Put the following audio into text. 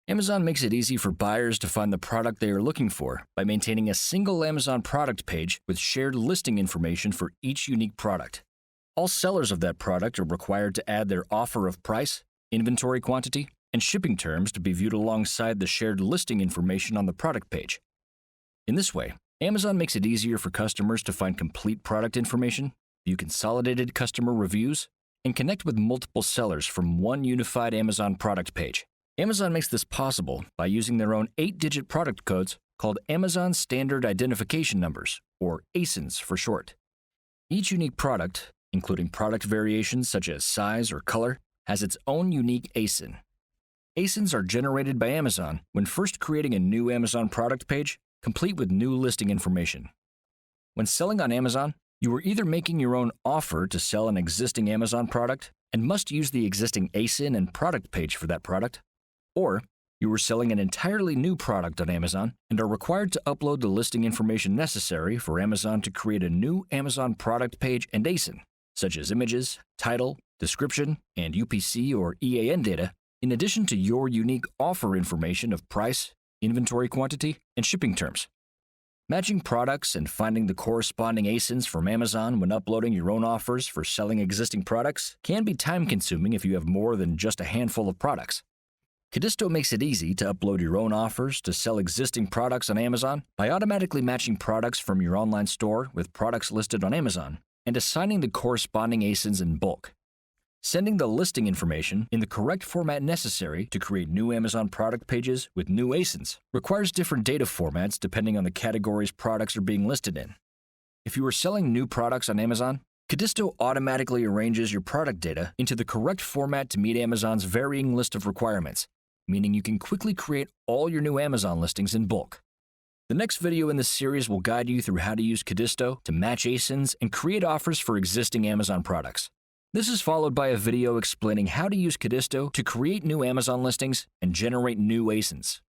Amazon makes it easy for buyers to find the product they are looking for by maintaining a single Amazon product page with shared listing information for each unique product. All sellers of that product are required to add their offer of price, inventory quantity, and shipping terms to be viewed alongside the shared listing information on the product page. In this way, Amazon makes it easier for customers to find complete product information, view consolidated customer reviews, and connect with multiple sellers from one unified Amazon product page. Amazon makes this possible by using their own 8-digit product codes called Amazon Standard Identification Numbers, or ASINs for short. Each unique product, including product variations such as size or color, has its own unique ASIN. ASINs are generated by Amazon when first creating a new Amazon product page, complete with new listing information. When selling on Amazon, you are either making your own offer to sell an existing Amazon product and must use the existing ASIN and product page for that product, or you are selling an entirely new product on Amazon and are required to upload the listing information necessary for Amazon to create a new Amazon product page and ASIN, such as images, title, description, and UPC or EAN data, in addition to your unique offer information of price, inventory quantity, and shipping terms. Matching products and finding the corresponding ASINs from Amazon when uploading your own offers for selling existing products can be time-consuming if you have more than just a handful of products. Codisto makes it easy to upload your own offers to sell existing products on Amazon by automatically matching products from your online store with products listed on Amazon and assigning the corresponding ASINs in bulk. Sending the listing information in the correct format necessary to create new Amazon product pages with new ASINs requires different data formats depending on the categories products are being listed in. If you are selling new products on Amazon, Codisto automatically arranges your product data into the correct format to meet Amazon's varying list of requirements, meaning you can quickly create all your new Amazon listings in bulk. The next video in this series will guide you through how to use Codisto to match ASINs and create offers for existing Amazon products. This is followed by a video explaining how to use Codisto to create new Amazon listings and generate new ASINs.